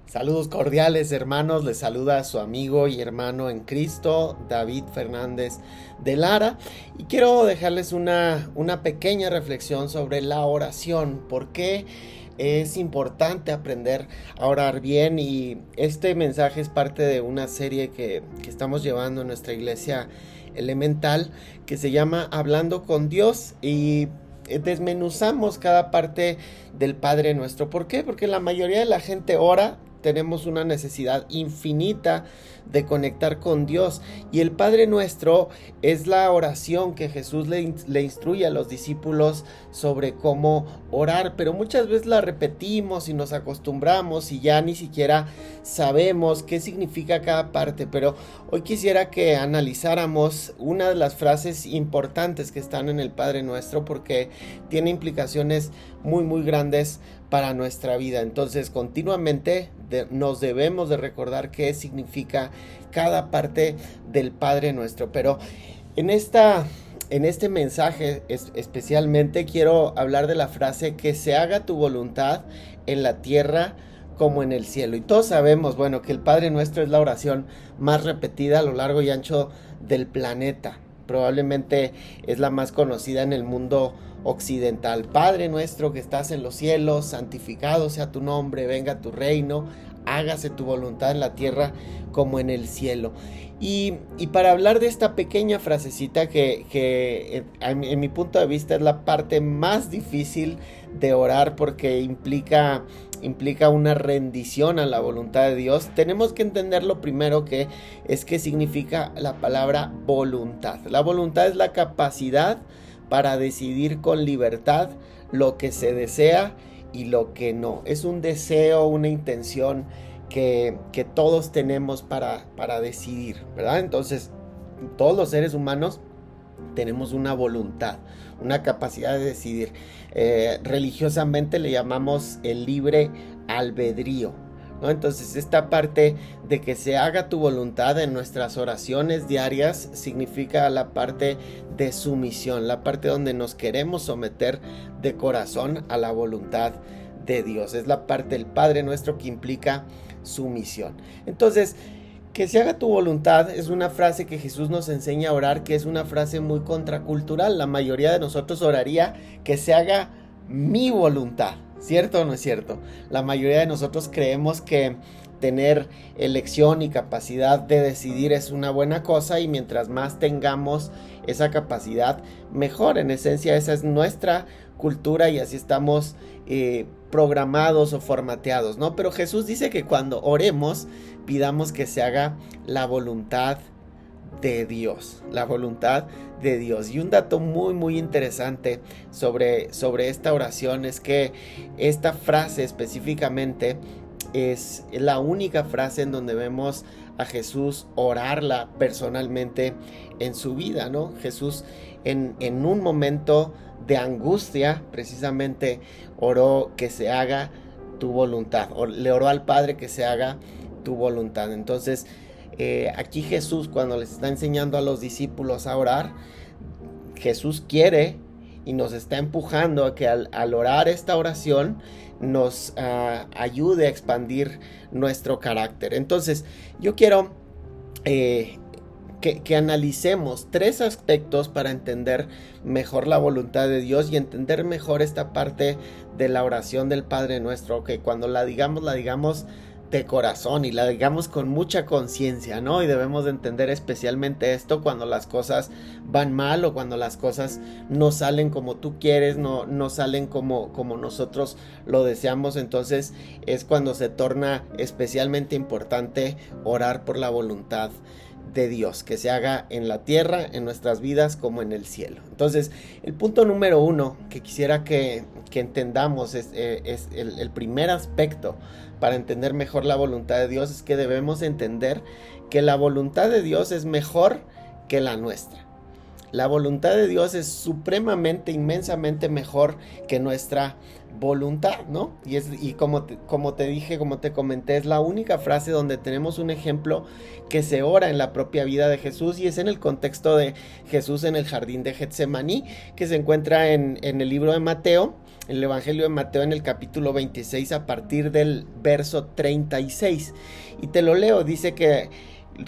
Saludos cordiales, hermanos, les saluda a su amigo y hermano en Cristo, David Fernández de Lara, y quiero dejarles una pequeña reflexión sobre la oración. ¿Por qué es importante aprender a orar bien? Y este mensaje es parte de una serie que estamos llevando en nuestra iglesia elemental, que se llama Hablando con Dios, y desmenuzamos cada parte del Padre Nuestro. ¿Por qué? Porque la mayoría de la gente ora. Tenemos una necesidad infinita de conectar con Dios, y el Padre Nuestro es la oración que Jesús le instruye a los discípulos sobre cómo orar, pero muchas veces la repetimos y nos acostumbramos y ya ni siquiera sabemos qué significa cada parte. Pero hoy quisiera que analizáramos una de las frases importantes que están en el Padre Nuestro, porque tiene implicaciones muy grandes para nuestra vida. Entonces continuamente nos debemos de recordar qué significa cada parte del Padre Nuestro. Pero en este mensaje especialmente quiero hablar de la frase: que se haga tu voluntad en la tierra como en el cielo. Y todos sabemos, bueno, que el Padre Nuestro es la oración más repetida a lo largo y ancho del planeta. Probablemente es la más conocida en el mundo occidental. Padre nuestro que estás en los cielos, santificado sea tu nombre, venga tu reino, hágase tu voluntad en la tierra como en el cielo. Y para hablar de esta pequeña frasecita que en mi punto de vista es la parte más difícil de orar, porque implica una rendición a la voluntad de Dios, tenemos que entender lo primero que significa la palabra voluntad. La voluntad es la capacidad para decidir con libertad lo que se desea y lo que no. Es un deseo, una intención que todos tenemos para decidir, ¿verdad? Entonces, todos los seres humanos tenemos una voluntad, una capacidad de decidir. Religiosamente le llamamos el libre albedrío, ¿no? Entonces, esta parte de que se haga tu voluntad en nuestras oraciones diarias significa la parte de sumisión, la parte donde nos queremos someter de corazón a la voluntad de Dios. Es la parte del Padre Nuestro que implica sumisión. Entonces, que se haga tu voluntad es una frase que Jesús nos enseña a orar, que es una frase muy contracultural. La mayoría de nosotros oraría: que se haga mi voluntad. ¿Cierto o no es cierto? La mayoría de nosotros creemos que tener elección y capacidad de decidir es una buena cosa, y mientras más tengamos esa capacidad, mejor. En esencia, esa es nuestra cultura y así estamos programados o formateados, ¿no? Pero Jesús dice que cuando oremos, pidamos que se haga la voluntad de Dios, la voluntad de Dios. Y un dato muy interesante sobre esta oración es que esta frase específicamente es la única frase en donde vemos a Jesús orarla personalmente en su vida, ¿no? Jesús en un momento de angustia precisamente oró: que se haga tu voluntad, o le oró al Padre que se haga tu voluntad. Entonces, aquí Jesús, cuando les está enseñando a los discípulos a orar, Jesús quiere y nos está empujando a que al orar esta oración nos ayude a expandir nuestro carácter. Entonces, yo quiero que analicemos 3 aspectos para entender mejor la voluntad de Dios y entender mejor esta parte de la oración del Padre Nuestro, que cuando la digamos de corazón y la digamos con mucha conciencia, ¿no? Y debemos de entender especialmente esto cuando las cosas van mal, o cuando las cosas no salen como tú quieres, no salen como nosotros lo deseamos. Entonces es cuando se torna especialmente importante orar por la voluntad de Dios, que se haga en la tierra, en nuestras vidas, como en el cielo. Entonces, el punto número 1 que quisiera que entendamos es el primer aspecto para entender mejor la voluntad de Dios, es que debemos entender que la voluntad de Dios es mejor que la nuestra. La voluntad de Dios es supremamente, inmensamente mejor que nuestra voluntad, ¿no? Y como te dije, como te comenté, es la única frase donde tenemos un ejemplo que se ora en la propia vida de Jesús, y es en el contexto de Jesús en el jardín de Getsemaní, que se encuentra en el libro de Mateo, en el Evangelio de Mateo, en el capítulo 26, a partir del verso 36. Y te lo leo, dice que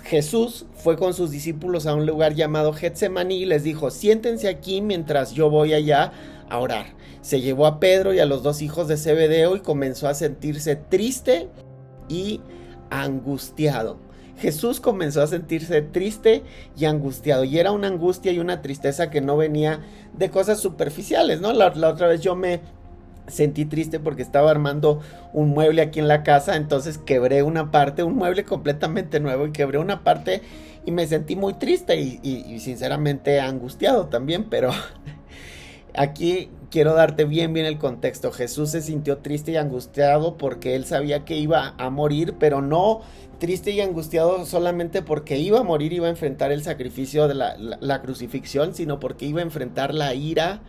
Jesús fue con sus discípulos a un lugar llamado Getsemaní y les dijo: siéntense aquí mientras yo voy allá a orar. Se llevó a Pedro y a los dos hijos de Zebedeo y comenzó a sentirse triste y angustiado. Jesús comenzó a sentirse triste y angustiado, y era una angustia y una tristeza que no venía de cosas superficiales, ¿no? La otra vez yo me sentí triste porque estaba armando un mueble aquí en la casa, entonces quebré una parte, un mueble completamente nuevo, y quebré una parte y me sentí muy triste y sinceramente angustiado también. Pero aquí quiero darte bien el contexto. Jesús se sintió triste y angustiado porque él sabía que iba a morir, pero no triste y angustiado solamente porque iba a morir, iba a enfrentar el sacrificio de la crucifixión, sino porque iba a enfrentar la ira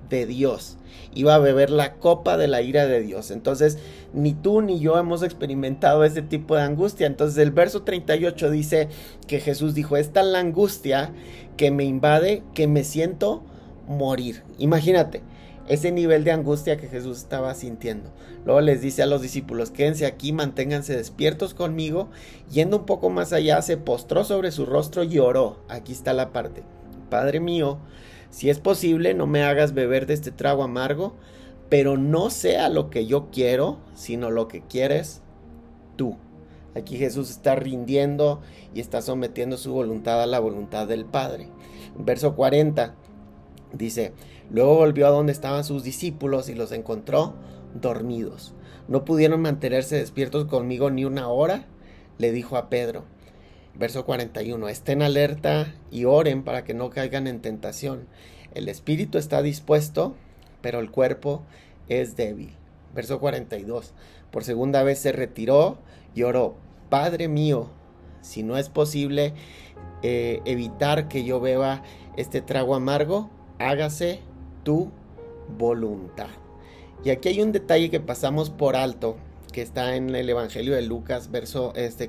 de Dios, iba a beber la copa de la ira de Dios. Entonces ni tú ni yo hemos experimentado ese tipo de angustia. Entonces el verso 38 dice que Jesús dijo: es tal la angustia que me invade que me siento morir. Imagínate ese nivel de angustia que Jesús estaba sintiendo. Luego les dice a los discípulos: quédense aquí, manténganse despiertos conmigo. Yendo un poco más allá, se postró sobre su rostro y oró. Aquí está la parte: Padre mío, si es posible, no me hagas beber de este trago amargo, pero no sea lo que yo quiero, sino lo que quieres tú. Aquí Jesús está rindiendo y está sometiendo su voluntad a la voluntad del Padre. Verso 40 dice: luego volvió a donde estaban sus discípulos y los encontró dormidos. No pudieron mantenerse despiertos conmigo ni una hora, le dijo a Pedro. Verso 41, estén alerta y oren para que no caigan en tentación. El espíritu está dispuesto, pero el cuerpo es débil. Verso 42, por segunda vez se retiró y oró: Padre mío, si no es posible evitar que yo beba este trago amargo, hágase tu voluntad. Y aquí hay un detalle que pasamos por alto, que está en el Evangelio de Lucas,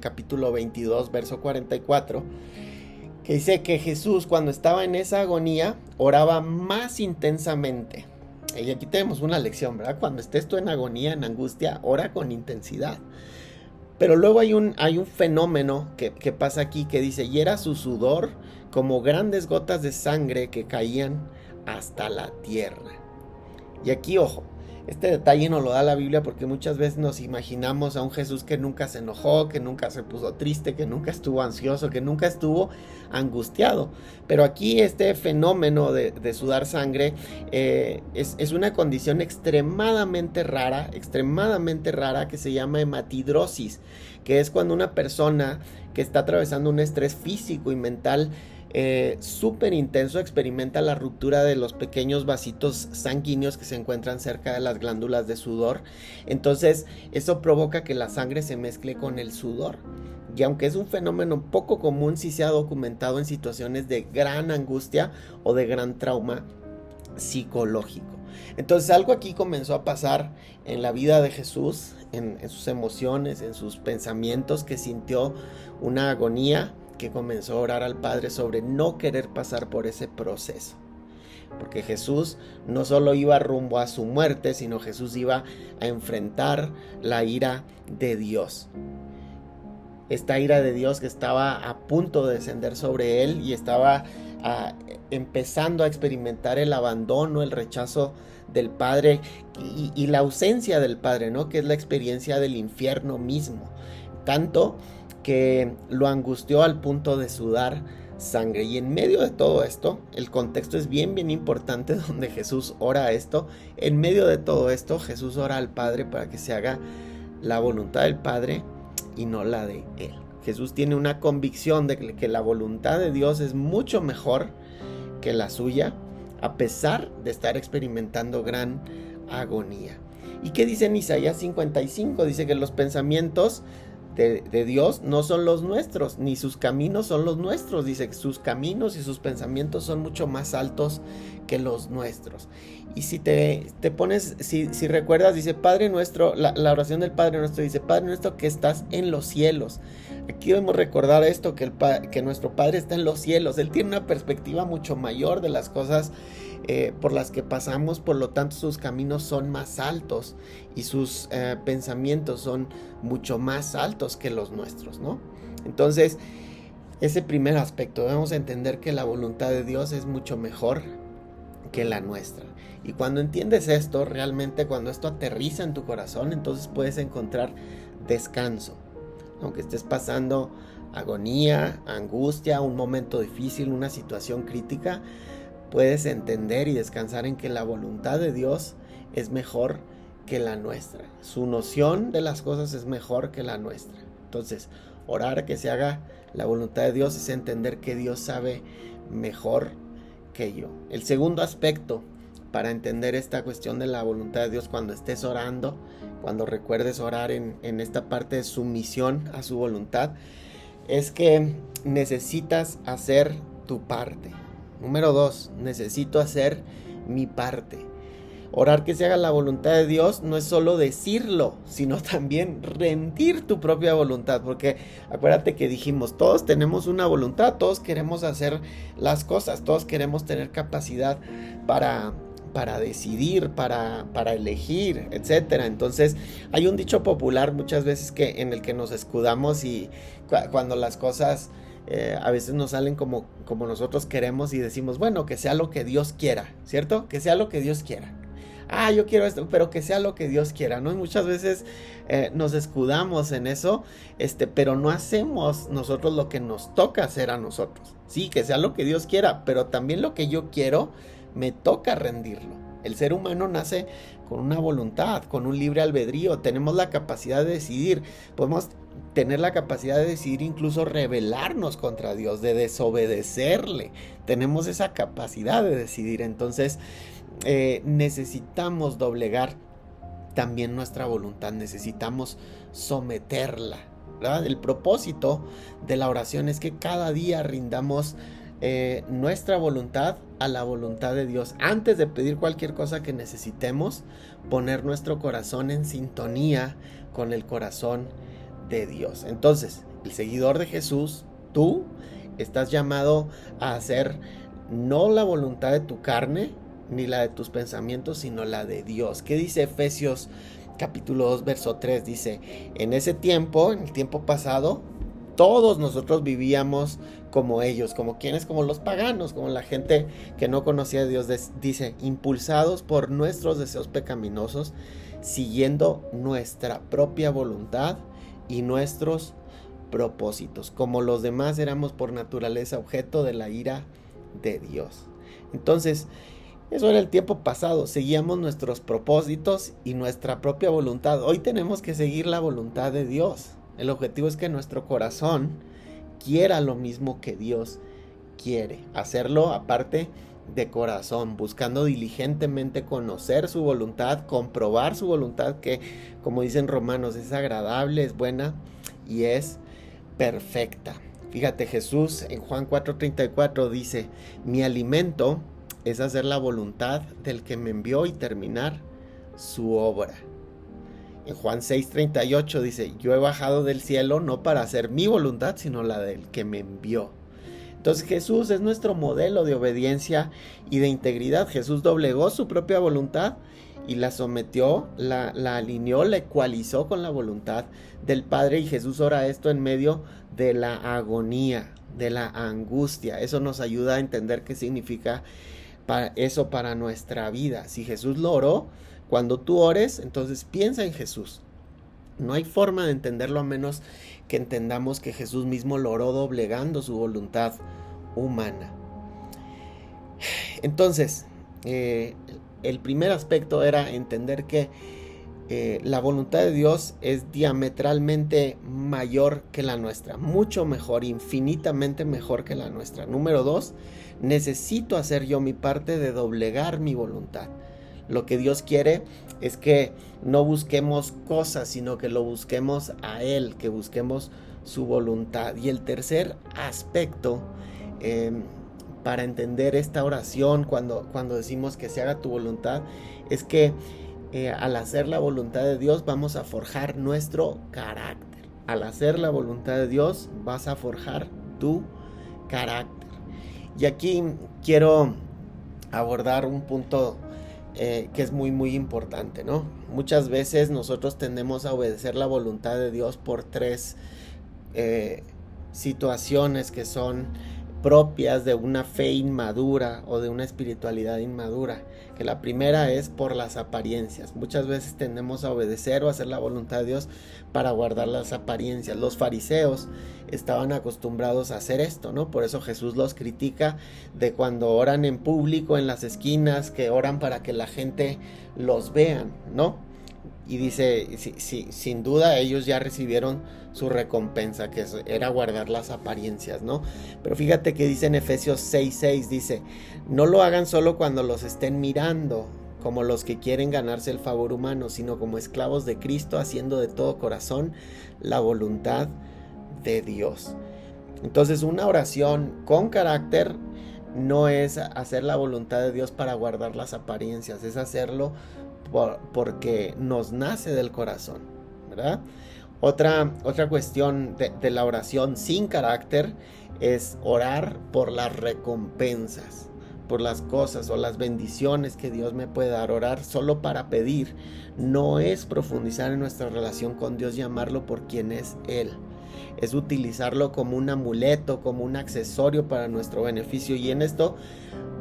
capítulo 22, verso 44, que dice que Jesús, cuando estaba en esa agonía, oraba más intensamente. Y aquí tenemos una lección, ¿verdad? Cuando estés tú en agonía, en angustia, ora con intensidad. Pero luego hay un fenómeno que pasa aquí, que dice: y era su sudor como grandes gotas de sangre que caían hasta la tierra. Y aquí, ojo, este detalle nos lo da la Biblia porque muchas veces nos imaginamos a un Jesús que nunca se enojó, que nunca se puso triste, que nunca estuvo ansioso, que nunca estuvo angustiado. Pero aquí este fenómeno de sudar sangre es una condición extremadamente rara que se llama hematidrosis, que es cuando una persona que está atravesando un estrés físico y mental súper intenso experimenta la ruptura de los pequeños vasitos sanguíneos que se encuentran cerca de las glándulas de sudor. Entonces eso provoca que la sangre se mezcle con el sudor, y aunque es un fenómeno poco común, sí se ha documentado en situaciones de gran angustia o de gran trauma psicológico. Entonces algo aquí comenzó a pasar en la vida de Jesús, en sus emociones, en sus pensamientos, que sintió una agonía, que comenzó a orar al Padre sobre no querer pasar por ese proceso. Porque Jesús no solo iba rumbo a su muerte, sino Jesús iba a enfrentar la ira de Dios. Esta ira de Dios que estaba a punto de descender sobre él, y estaba empezando a experimentar el abandono, el rechazo del Padre y la ausencia del Padre, ¿no? Que es la experiencia del infierno mismo. Tanto que lo angustió al punto de sudar sangre. Y en medio de todo esto, el contexto es bien importante donde Jesús ora esto. En medio de todo esto, Jesús ora al Padre para que se haga la voluntad del Padre y no la de él. Jesús tiene una convicción de que la voluntad de Dios es mucho mejor que la suya, a pesar de estar experimentando gran agonía. ¿Y qué dice en Isaías 55? Dice que los pensamientos de Dios no son los nuestros, ni sus caminos son los nuestros. Dice que sus caminos y sus pensamientos son mucho más altos que los nuestros. Y si te pones, si recuerdas, dice Padre nuestro, la oración del Padre nuestro dice, Padre nuestro que estás en los cielos. Aquí debemos recordar esto, que nuestro Padre está en los cielos. Él tiene una perspectiva mucho mayor de las cosas por las que pasamos, por lo tanto sus caminos son más altos y sus pensamientos son mucho más altos que los nuestros, ¿no? Entonces, ese primer aspecto, debemos entender que la voluntad de Dios es mucho mejor que la nuestra. Y cuando entiendes esto, realmente cuando esto aterriza en tu corazón, entonces puedes encontrar descanso. Aunque estés pasando agonía, angustia, un momento difícil, una situación crítica, puedes entender y descansar en que la voluntad de Dios es mejor que la nuestra. Su noción de las cosas es mejor que la nuestra. Entonces, orar que se haga la voluntad de Dios es entender que Dios sabe mejor que yo. El segundo aspecto para entender esta cuestión de la voluntad de Dios cuando estés orando, cuando recuerdes orar en esta parte de sumisión a su voluntad, es que necesitas hacer tu parte. Número 2, necesito hacer mi parte. Orar que se haga la voluntad de Dios no es solo decirlo, sino también rendir tu propia voluntad, porque acuérdate que dijimos, todos tenemos una voluntad, todos queremos hacer las cosas, todos queremos tener capacidad para decidir, para elegir, etcétera. Entonces, hay un dicho popular muchas veces en el que nos escudamos y cuando las cosas a veces nos salen como nosotros queremos y decimos, bueno, que sea lo que Dios quiera, ¿cierto? Que sea lo que Dios quiera. Yo quiero esto, pero que sea lo que Dios quiera, ¿no? Y muchas veces nos escudamos en eso, pero no hacemos nosotros lo que nos toca hacer a nosotros. Sí, que sea lo que Dios quiera, pero también lo que yo quiero, me toca rendirlo. El ser humano nace con una voluntad, con un libre albedrío, tenemos la capacidad de decidir, podemos tener la capacidad de decidir incluso rebelarnos contra Dios, de desobedecerle, tenemos esa capacidad de decidir. Entonces necesitamos doblegar también nuestra voluntad, necesitamos someterla, ¿verdad? El propósito de la oración es que cada día rindamos nuestra voluntad a la voluntad de Dios. Antes de pedir cualquier cosa que necesitemos, poner nuestro corazón en sintonía con el corazón de Dios. Entonces, el seguidor de Jesús, tú estás llamado a hacer no la voluntad de tu carne ni la de tus pensamientos, sino la de Dios. ¿Qué dice Efesios capítulo 2 verso 3? Dice, en ese tiempo, en el tiempo pasado, todos nosotros vivíamos como ellos, como quienes, como los paganos, como la gente que no conocía a Dios. Dice, impulsados por nuestros deseos pecaminosos, siguiendo nuestra propia voluntad y nuestros propósitos. Como los demás éramos por naturaleza objeto de la ira de Dios. Entonces, eso era el tiempo pasado, seguíamos nuestros propósitos y nuestra propia voluntad. Hoy tenemos que seguir la voluntad de Dios. El objetivo es que nuestro corazón quiera lo mismo que Dios quiere. Hacerlo aparte de corazón, buscando diligentemente conocer su voluntad, comprobar su voluntad que, como dicen Romanos, es agradable, es buena y es perfecta. Fíjate, Jesús en Juan 4:34 dice, mi alimento es hacer la voluntad del que me envió y terminar su obra. En Juan 6:38 dice, yo he bajado del cielo no para hacer mi voluntad, sino la del que me envió. Entonces Jesús es nuestro modelo de obediencia y de integridad. Jesús doblegó su propia voluntad y la sometió, la alineó, la ecualizó con la voluntad del Padre. Y Jesús ora esto en medio de la agonía, de la angustia. Eso nos ayuda a entender qué significa eso para nuestra vida. Si Jesús lo oró, cuando tú ores, entonces piensa en Jesús. No hay forma de entenderlo a menos que entendamos que Jesús mismo lo oró doblegando su voluntad humana. Entonces, el primer aspecto era entender que la voluntad de Dios es diametralmente mayor que la nuestra, mucho mejor, infinitamente mejor que la nuestra. Número 2, necesito hacer yo mi parte de doblegar mi voluntad. Lo que Dios quiere es que no busquemos cosas, sino que lo busquemos a Él, que busquemos su voluntad. Y el tercer aspecto, para entender esta oración, cuando decimos que se haga tu voluntad, es que al hacer la voluntad de Dios vamos a forjar nuestro carácter. Al hacer la voluntad de Dios vas a forjar tu carácter. Y aquí quiero abordar un punto que es muy muy importante, ¿no? Muchas veces nosotros tendemos a obedecer la voluntad de Dios por tres situaciones que son propias de una fe inmadura o de una espiritualidad inmadura. Que la primera es por las apariencias. Muchas veces tendemos a obedecer o hacer la voluntad de Dios para guardar las apariencias. Los fariseos estaban acostumbrados a hacer esto, ¿no? Por eso Jesús los critica de cuando oran en público, en las esquinas, que oran para que la gente los vean, ¿no? Y dice, sí, sin duda ellos ya recibieron su recompensa, que era guardar las apariencias, ¿no? Pero fíjate que dice en Efesios 6:6, dice, no lo hagan solo cuando los estén mirando, como los que quieren ganarse el favor humano, sino como esclavos de Cristo, haciendo de todo corazón la voluntad de Dios. Entonces, una oración con carácter no es hacer la voluntad de Dios para guardar las apariencias, es hacerlo porque nos nace del corazón, ¿verdad? Otra cuestión de la oración sin carácter es orar por las recompensas, por las cosas o las bendiciones que Dios me puede dar. Orar solo para pedir no es profundizar en nuestra relación con Dios y amarlo por quien es Él. Es utilizarlo como un amuleto, como un accesorio para nuestro beneficio. Y en esto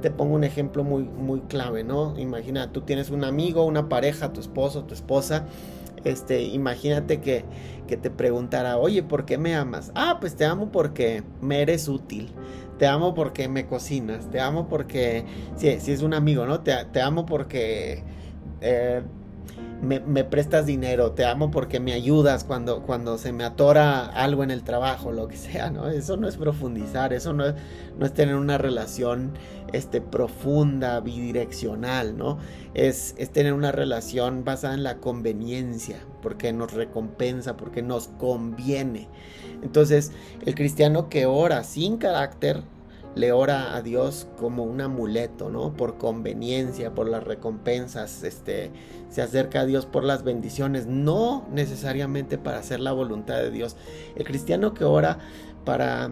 te pongo un ejemplo muy, muy clave, ¿no? Imagina, tú tienes un amigo, una pareja, tu esposo, tu esposa. Imagínate que te preguntara, oye, ¿por qué me amas? Ah, pues te amo porque me eres útil. Te amo porque me cocinas. Te amo porque, si es un amigo, ¿no? Te amo porque me prestas dinero, te amo porque me ayudas cuando se me atora algo en el trabajo, lo que sea, ¿no? Eso no es profundizar, eso no es tener una relación profunda, bidireccional, ¿no? Es tener una relación basada en la conveniencia, porque nos recompensa, porque nos conviene. Entonces, el cristiano que ora sin carácter, le ora a Dios como un amuleto, ¿no? Por conveniencia, por las recompensas, se acerca a Dios por las bendiciones, no necesariamente para hacer la voluntad de Dios. El cristiano que ora para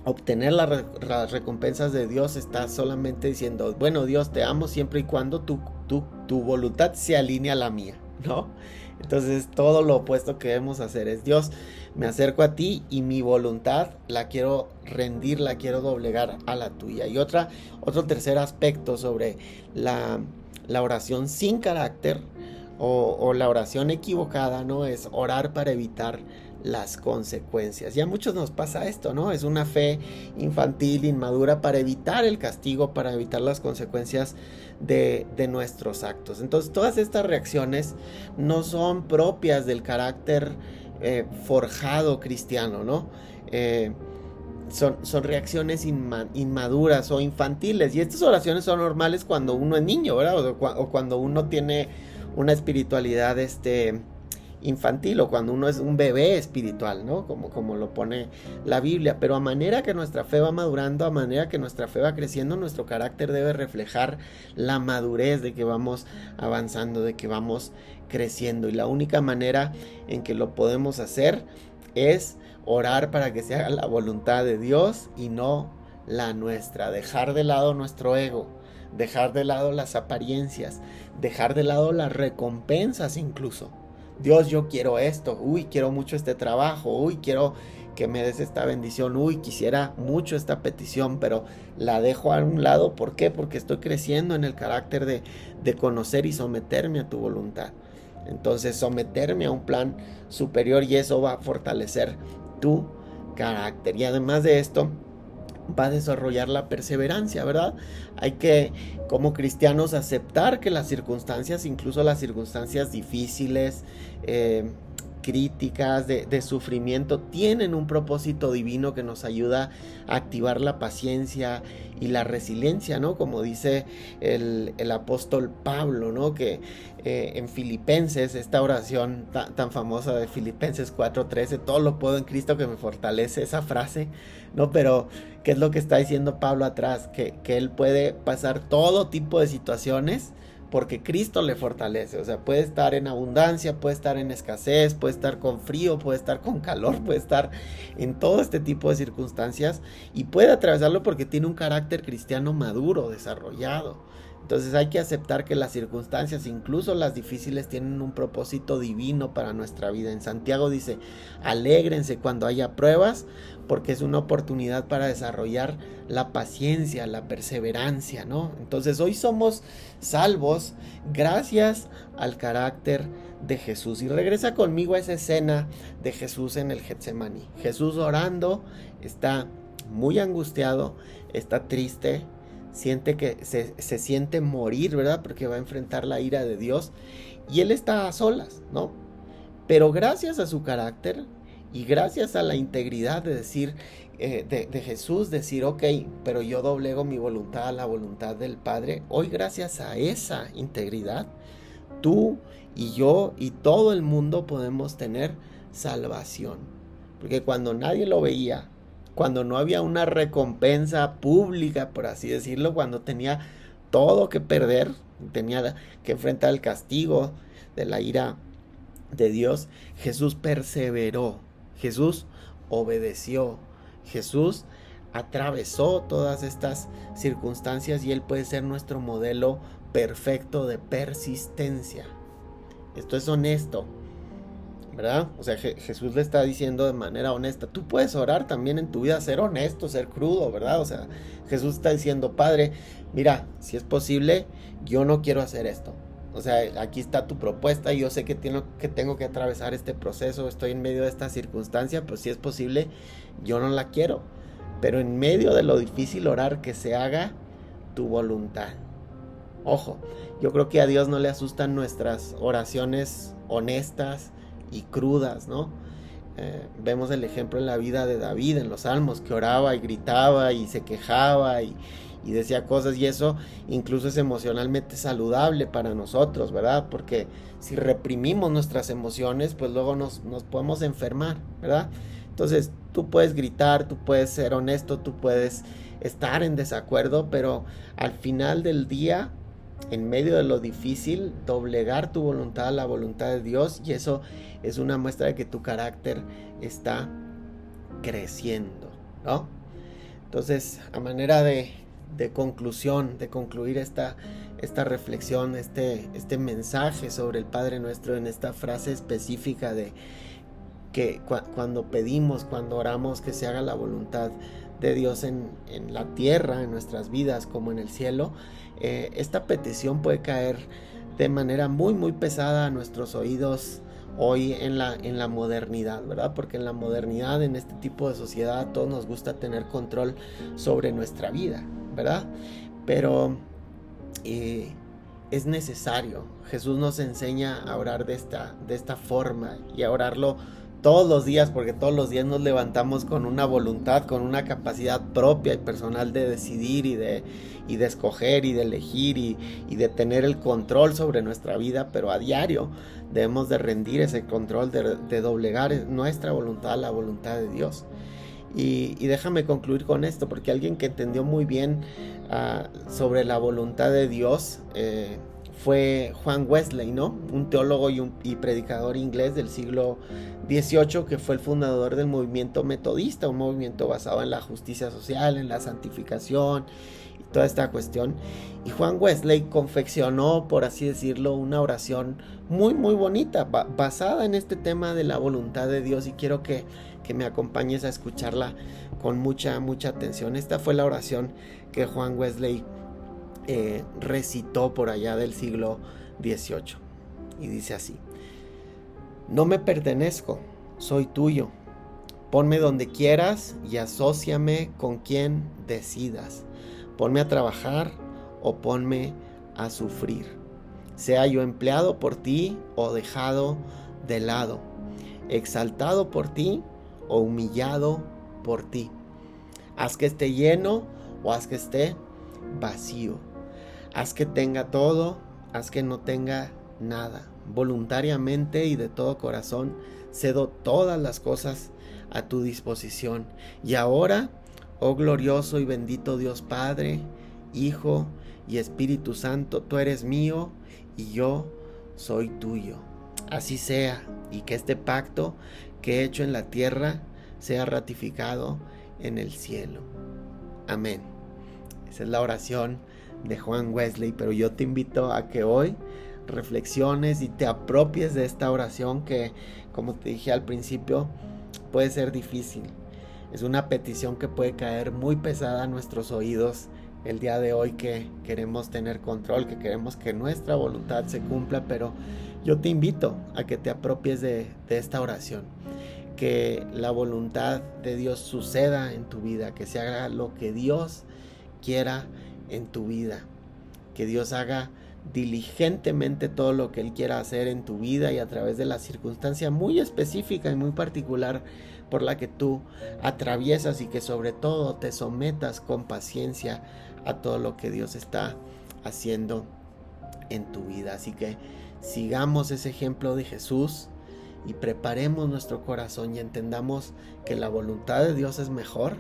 obtener las recompensas de Dios está solamente diciendo, bueno, Dios, te amo siempre y cuando tu voluntad se alinee a la mía, ¿no? Entonces todo lo opuesto que debemos hacer es, Dios, me acerco a ti y mi voluntad la quiero rendir, la quiero doblegar a la tuya. Y otro tercer aspecto sobre la oración sin carácter o la oración equivocada, ¿no? Es orar para evitar las consecuencias. Y a muchos nos pasa esto, ¿no? Es una fe infantil, inmadura, para evitar el castigo, para evitar las consecuencias de nuestros actos. Entonces, todas estas reacciones no son propias del carácter forjado cristiano, ¿no? Son reacciones inmaduras o infantiles. Y estas oraciones son normales cuando uno es niño, ¿verdad? O cuando uno tiene una espiritualidad infantil, o cuando uno es un bebé espiritual, ¿no? Como lo pone la Biblia. Pero a manera que nuestra fe va madurando, a manera que nuestra fe va creciendo, nuestro carácter debe reflejar la madurez de que vamos avanzando, de que vamos creciendo. Y la única manera en que lo podemos hacer es orar para que se haga la voluntad de Dios y no la nuestra. Dejar de lado nuestro ego, dejar de lado las apariencias, dejar de lado las recompensas incluso. Dios, yo quiero esto, quiero mucho este trabajo, quiero que me des esta bendición, quisiera mucho esta petición, pero la dejo a un lado. ¿Por qué? Porque estoy creciendo en el carácter de conocer y someterme a tu voluntad. Entonces, someterme a un plan superior, y eso va a fortalecer tu carácter. Y además de esto, va a desarrollar la perseverancia, ¿verdad? Hay que, como cristianos, aceptar que las circunstancias, incluso las circunstancias difíciles, críticas, de sufrimiento, tienen un propósito divino que nos ayuda a activar la paciencia y la resiliencia, ¿no? Como dice el apóstol Pablo, ¿no? Que en Filipenses, esta oración tan famosa de Filipenses 4:13, todo lo puedo en Cristo que me fortalece, esa frase, ¿no? Pero ¿qué es lo que está diciendo Pablo atrás? Que él puede pasar todo tipo de situaciones porque Cristo le fortalece. O sea, puede estar en abundancia, puede estar en escasez, puede estar con frío, puede estar con calor, puede estar en todo este tipo de circunstancias y puede atravesarlo porque tiene un carácter cristiano maduro, desarrollado. Entonces hay que aceptar que las circunstancias, incluso las difíciles, tienen un propósito divino para nuestra vida. En Santiago dice, alégrense cuando haya pruebas, porque es una oportunidad para desarrollar la paciencia, la perseverancia, ¿no? Entonces hoy somos salvos gracias al carácter de Jesús. Y regresa conmigo a esa escena de Jesús en el Getsemaní. Jesús orando, está muy angustiado, está triste, siente que se siente morir, ¿verdad? Porque va a enfrentar la ira de Dios y él está a solas, ¿no? Pero gracias a su carácter y gracias a la integridad de decir, de Jesús, decir, ok, pero yo doblego mi voluntad a la voluntad del Padre. Hoy gracias a esa integridad, tú y yo y todo el mundo podemos tener salvación. Porque cuando nadie lo veía, cuando no había una recompensa pública, por así decirlo, cuando tenía todo que perder, tenía que enfrentar el castigo de la ira de Dios, Jesús perseveró, Jesús obedeció, Jesús atravesó todas estas circunstancias y Él puede ser nuestro modelo perfecto de persistencia. Esto es honesto, ¿verdad? O sea, Jesús le está diciendo de manera honesta, tú puedes orar también en tu vida, ser honesto, ser crudo, ¿verdad? O sea, Jesús está diciendo, Padre, mira, si es posible, yo no quiero hacer esto. O sea, aquí está tu propuesta y yo sé que tengo que atravesar este proceso, estoy en medio de esta circunstancia, pues si es posible, yo no la quiero. Pero en medio de lo difícil orar, que se haga tu voluntad. Ojo, yo creo que a Dios no le asustan nuestras oraciones honestas y crudas, ¿no? Vemos el ejemplo en la vida de David, en los Salmos, que oraba y gritaba y se quejaba y decía cosas, y eso incluso es emocionalmente saludable para nosotros, ¿verdad? Porque si reprimimos nuestras emociones, pues luego nos podemos enfermar, ¿verdad? Entonces tú puedes gritar, tú puedes ser honesto, tú puedes estar en desacuerdo, pero al final del día, en medio de lo difícil, doblegar tu voluntad a la voluntad de Dios, y eso es una muestra de que tu carácter está creciendo, ¿no? Entonces, a manera de conclusión, de concluir esta reflexión, este mensaje sobre el Padre Nuestro, en esta frase específica de que cuando pedimos, cuando oramos, que se haga la voluntad de Dios en la tierra, en nuestras vidas, como en el cielo, esta petición puede caer de manera muy muy pesada a nuestros oídos hoy en la modernidad, ¿verdad? Porque en la modernidad, en este tipo de sociedad, a todos nos gusta tener control sobre nuestra vida, ¿verdad? Pero es necesario. Jesús nos enseña a orar de esta forma y a orarlo todos los días, porque todos los días nos levantamos con una voluntad, con una capacidad propia y personal de decidir y de escoger y de elegir y de tener el control sobre nuestra vida, pero a diario debemos de rendir ese control, de doblegar nuestra voluntad a la voluntad de Dios. Y déjame concluir con esto, porque alguien que entendió muy bien sobre la voluntad de Dios fue Juan Wesley, ¿no? Un teólogo y predicador inglés del siglo XVIII, que fue el fundador del movimiento metodista, un movimiento basado en la justicia social, en la santificación y toda esta cuestión. Y Juan Wesley confeccionó, por así decirlo, una oración muy muy bonita, basada en este tema de la voluntad de Dios, y quiero que me acompañes a escucharla con mucha mucha atención. Esta fue la oración que Juan Wesley recitó por allá del siglo XVIII, y dice así: no me pertenezco, soy tuyo, ponme donde quieras y asóciame con quien decidas, ponme a trabajar o ponme a sufrir, sea yo empleado por ti o dejado de lado, exaltado por ti o humillado por ti. Haz que esté lleno o haz que esté vacío. Haz que tenga todo, haz que no tenga nada. Voluntariamente y de todo corazón cedo todas las cosas a tu disposición. Y ahora, oh glorioso y bendito Dios Padre, Hijo y Espíritu Santo, tú eres mío y yo soy tuyo. Así sea, y que este pacto que he hecho en la tierra sea ratificado en el cielo. Amén. Esa es la oración de Juan Wesley, pero yo te invito a que hoy reflexiones y te apropies de esta oración que, como te dije al principio, puede ser difícil. Es una petición que puede caer muy pesada a nuestros oídos el día de hoy, que queremos tener control, que queremos que nuestra voluntad se cumpla, pero yo te invito a que te apropies de esta oración, que la voluntad de Dios suceda en tu vida, que se haga lo que Dios quiera en tu vida, que Dios haga diligentemente todo lo que Él quiera hacer en tu vida y a través de la circunstancia muy específica y muy particular por la que tú atraviesas, y que sobre todo te sometas con paciencia a todo lo que Dios está haciendo en tu vida. Así que sigamos ese ejemplo de Jesús y preparemos nuestro corazón y entendamos que la voluntad de Dios es mejor.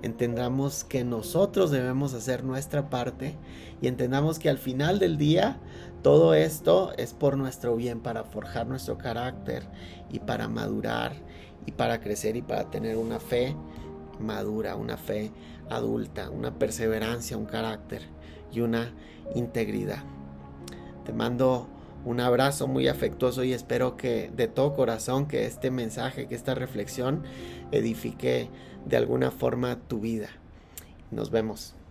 Entendamos que nosotros debemos hacer nuestra parte y entendamos que al final del día todo esto es por nuestro bien, para forjar nuestro carácter y para madurar y para crecer y para tener una fe madura, una fe adulta, una perseverancia, un carácter y una integridad. Te mando un abrazo muy afectuoso y espero que de todo corazón que este mensaje, que esta reflexión edifique de alguna forma tu vida. Nos vemos.